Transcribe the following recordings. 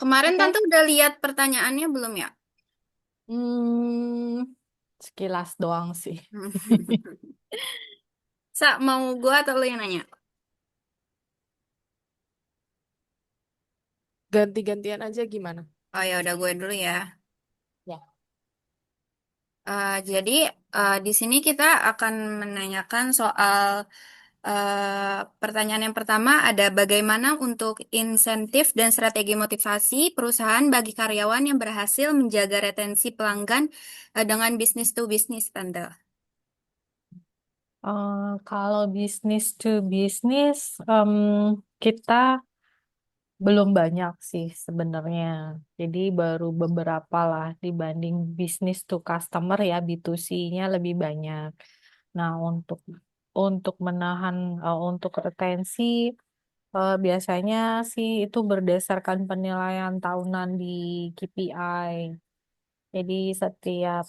Kemarin Oke. tante udah lihat pertanyaannya belum ya? Hmm, sekilas doang sih. Mau gua atau lu yang nanya? Ganti-gantian aja gimana? Oh ya udah gue dulu ya. Ya. Jadi di sini kita akan menanyakan soal pertanyaan yang pertama ada bagaimana untuk insentif dan strategi motivasi perusahaan bagi karyawan yang berhasil menjaga retensi pelanggan dengan bisnis to bisnis, Tante. Kalau bisnis to bisnis, kita belum banyak sih sebenarnya. Jadi baru beberapa lah dibanding bisnis to customer ya, B2C-nya lebih banyak. Nah, untuk menahan untuk retensi biasanya sih itu berdasarkan penilaian tahunan di KPI. Jadi setiap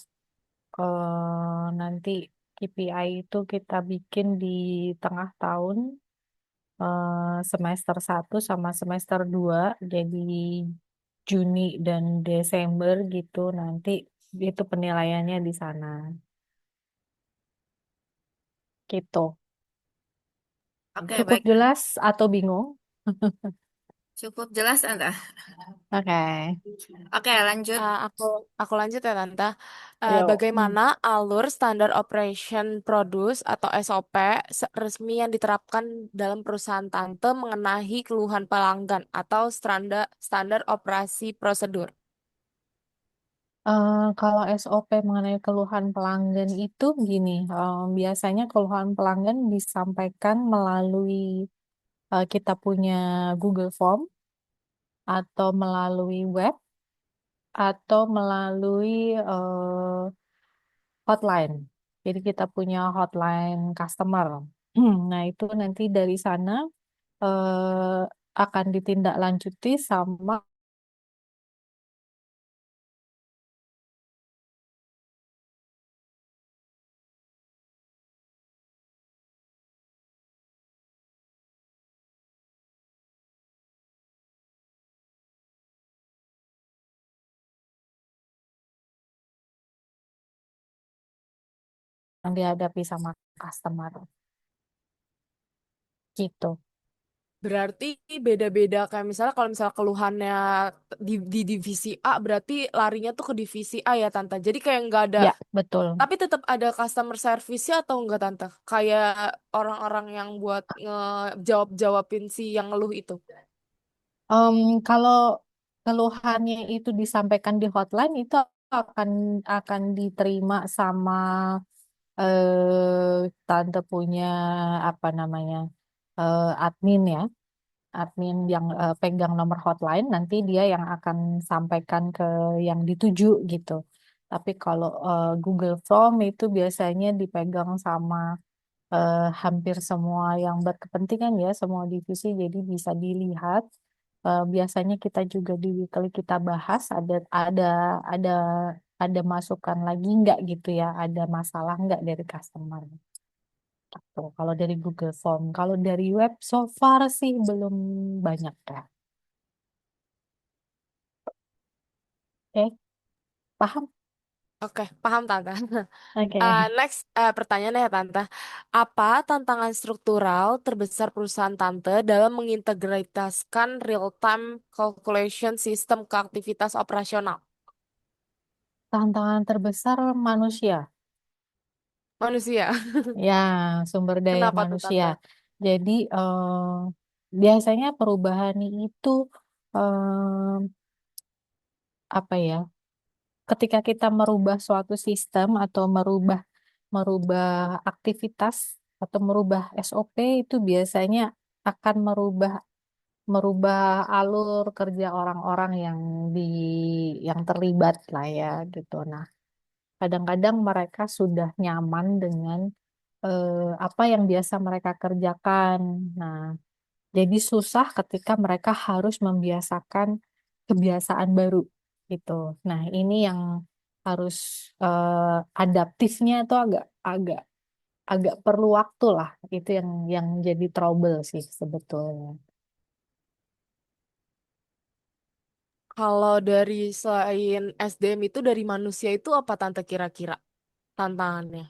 nanti KPI itu kita bikin di tengah tahun, semester 1 sama semester 2, jadi Juni dan Desember gitu nanti itu penilaiannya di sana. Gitu. Oke, Cukup baik. jelas atau bingung? Cukup jelas, Tante. Oke. Oke, lanjut. Aku lanjut ya Tante. Yo. Bagaimana alur standar operation produce atau SOP resmi yang diterapkan dalam perusahaan Tante mengenai keluhan pelanggan atau standar standar operasi prosedur? Kalau SOP mengenai keluhan pelanggan itu gini, biasanya keluhan pelanggan disampaikan melalui kita punya Google Form atau melalui web atau melalui hotline. Jadi kita punya hotline customer. Nah, itu nanti dari sana akan ditindaklanjuti sama yang dihadapi sama customer. Gitu. Berarti beda-beda kayak misalnya kalau misalnya keluhannya di divisi A berarti larinya tuh ke divisi A ya Tante. Jadi kayak nggak ada, Ya, betul. tapi tetap ada customer service-nya atau enggak Tante? Kayak orang-orang yang buat ngejawab-jawabin si yang ngeluh itu. Em, Kalau keluhannya itu disampaikan di hotline itu akan akan diterima sama tante punya apa namanya admin ya, admin yang pegang nomor hotline nanti dia yang akan sampaikan ke yang dituju gitu. Tapi kalau Google Form itu biasanya dipegang sama hampir semua yang berkepentingan ya, semua divisi, jadi bisa dilihat. Biasanya kita juga di weekly kita bahas ada ada masukan lagi nggak gitu ya, ada masalah nggak dari customer. Gitu. Kalau dari Google Form, kalau dari web so far sih belum banyak ya. Oke, paham? Oke, paham Tante. Oke. Next, pertanyaan ya Tante. Apa tantangan struktural terbesar perusahaan Tante dalam mengintegrasikan real-time calculation system ke aktivitas operasional? Tantangan terbesar manusia. Manusia. Ya, sumber daya Kenapa tuh manusia. Tante? Jadi biasanya perubahan itu apa ya? Ketika kita merubah suatu sistem atau merubah merubah aktivitas atau merubah SOP itu biasanya akan merubah merubah alur kerja orang-orang di yang terlibat lah ya gitu. Nah, kadang-kadang mereka sudah nyaman dengan apa yang biasa mereka kerjakan. Nah, jadi susah ketika mereka harus membiasakan kebiasaan baru gitu. Nah, ini yang harus adaptifnya itu agak agak agak perlu waktu lah. Itu yang jadi trouble sih sebetulnya. Kalau dari selain SDM itu dari manusia itu apa Tante kira-kira tantangannya?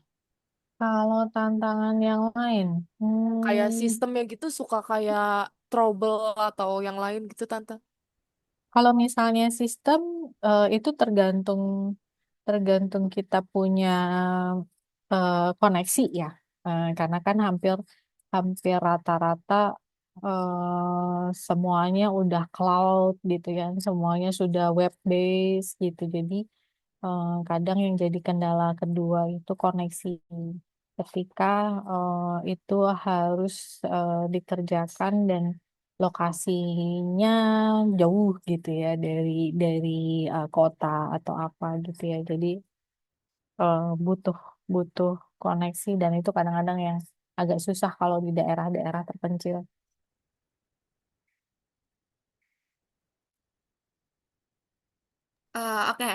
Kalau tantangan yang lain, Kayak sistemnya gitu suka kayak trouble atau yang lain gitu Tante? kalau misalnya sistem itu tergantung tergantung kita punya koneksi ya. Karena kan hampir hampir rata-rata semuanya udah cloud gitu ya, semuanya sudah web based gitu. Jadi kadang yang jadi kendala kedua itu koneksi. Ketika itu harus dikerjakan dan lokasinya jauh gitu ya dari kota atau apa gitu ya. Jadi butuh butuh koneksi dan itu kadang-kadang yang agak susah kalau di daerah-daerah terpencil. Oke,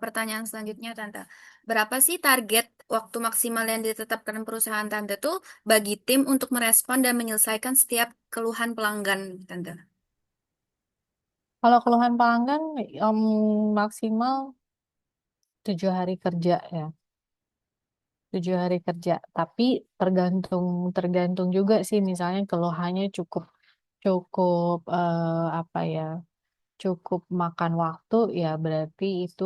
pertanyaan selanjutnya Tante. Berapa sih target waktu maksimal yang ditetapkan perusahaan Tante tuh bagi tim untuk merespon dan menyelesaikan setiap keluhan pelanggan Tante? Kalau keluhan pelanggan em, maksimal 7 hari kerja ya, 7 hari kerja. Tapi tergantung tergantung juga sih, misalnya keluhannya cukup cukup apa ya, cukup makan waktu ya, berarti itu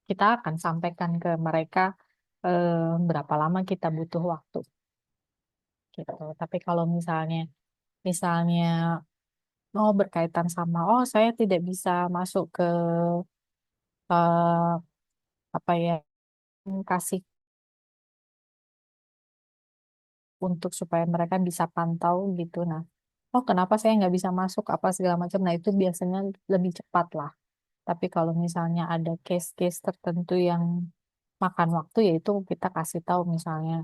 kita akan sampaikan ke mereka berapa lama kita butuh waktu gitu. Tapi kalau misalnya misalnya berkaitan sama saya tidak bisa masuk ke eh, apa ya, kasih untuk supaya mereka bisa pantau gitu. Nah, kenapa saya nggak bisa masuk apa segala macam. Nah, itu biasanya lebih cepat lah. Tapi kalau misalnya ada case-case tertentu yang makan waktu, yaitu kita kasih tahu misalnya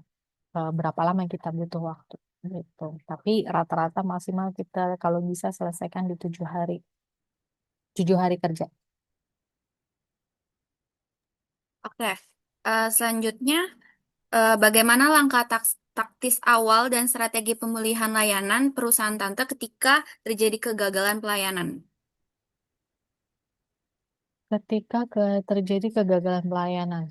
berapa lama kita butuh waktu gitu. Tapi rata-rata maksimal kita kalau bisa selesaikan di 7 hari, 7 hari kerja. Oke, selanjutnya bagaimana langkah taktis awal dan strategi pemulihan layanan perusahaan Tante ketika terjadi kegagalan pelayanan? Ketika terjadi kegagalan pelayanan,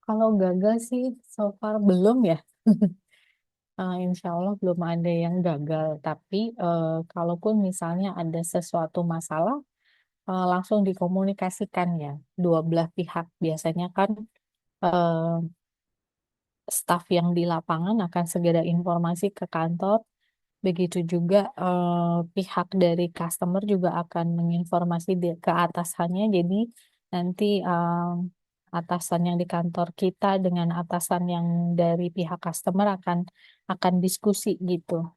kalau gagal sih so far belum ya. Insya Allah belum ada yang gagal. Tapi kalaupun misalnya ada sesuatu masalah, langsung dikomunikasikan ya. Dua belah pihak biasanya kan eh, staf yang di lapangan akan segera informasi ke kantor. Begitu juga pihak dari customer juga akan menginformasi ke atasannya. Jadi nanti atasan yang di kantor kita dengan atasan yang dari pihak customer akan diskusi gitu.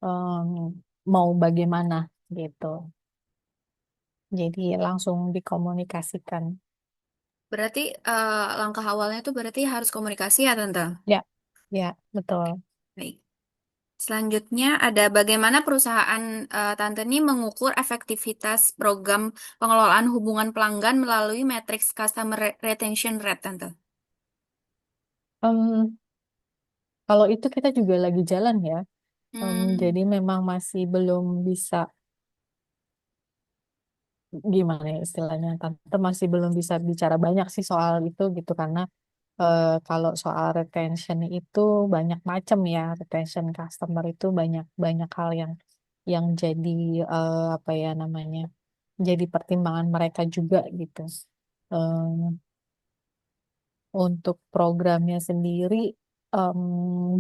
em, Mau bagaimana gitu. Jadi langsung dikomunikasikan. Berarti langkah awalnya itu berarti harus komunikasi ya Tante? Ya, ya, betul. Baik. Selanjutnya ada bagaimana perusahaan Tante ini mengukur efektivitas program pengelolaan hubungan pelanggan melalui matriks customer retention rate Tante. Em, Kalau itu kita juga lagi jalan ya. Hmm, Jadi memang masih belum bisa, gimana ya istilahnya, Tante masih belum bisa bicara banyak sih soal itu gitu, karena kalau soal retention itu banyak macam ya. Retention customer itu banyak banyak hal yang jadi apa ya namanya, jadi pertimbangan mereka juga gitu. Untuk programnya sendiri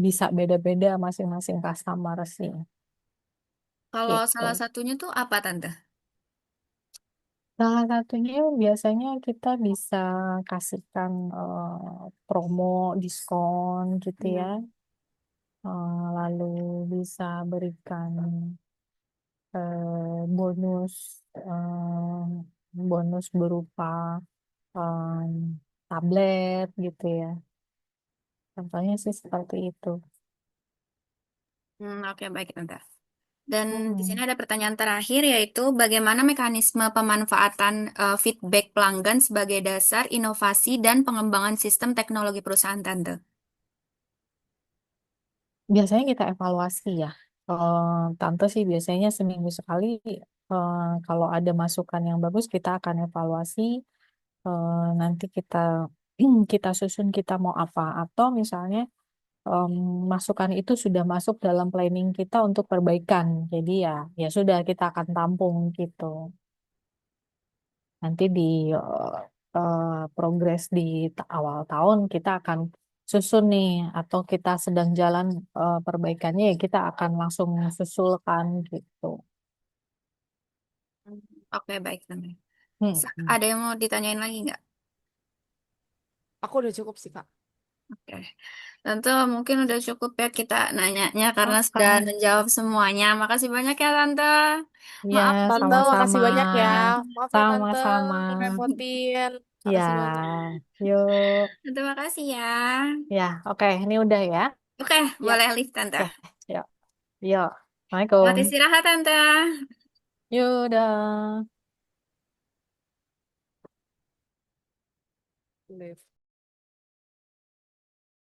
bisa beda-beda masing-masing customer sih kalau salah gitu. satunya tuh apa Tante? Salah satunya biasanya kita bisa kasihkan promo diskon gitu ya. Hmm. Lalu bisa berikan bonus bonus berupa em, tablet gitu ya. Contohnya sih seperti itu. Oke, baik Tante. Dan di sini Mm-mm. ada pertanyaan terakhir yaitu bagaimana mekanisme pemanfaatan feedback pelanggan sebagai dasar inovasi dan pengembangan sistem teknologi perusahaan Tante. Biasanya kita evaluasi ya. Tante sih biasanya seminggu sekali Kalau ada masukan yang bagus, kita akan evaluasi. Nanti kita kita susun kita mau apa. Atau misalnya em, masukan itu sudah masuk dalam planning kita untuk perbaikan. Jadi ya ya sudah kita akan tampung gitu. Nanti di progres di awal tahun kita akan susun nih, atau kita sedang jalan perbaikannya ya kita akan langsung susulkan gitu. Oke, baik, Tante. Hmm. Ada yang mau ditanyain lagi nggak? Aku udah cukup sih, Kak. Oke. Tante, mungkin udah cukup ya kita nanyanya karena sudah Oke, menjawab semuanya. Makasih banyak ya, Tante. ya Maaf. Tante, sama-sama, makasih banyak ya. Maaf ya, Tante, sama-sama. ngerepotin. Makasih banyak. Ya, yuk, Terima kasih ya. ya, oke, ini udah ya. Oke, Ya. boleh lift, Tante. Oke, yuk, yuk, Selamat Assalamualaikum. istirahat, Tante. Yuk, dah. Live.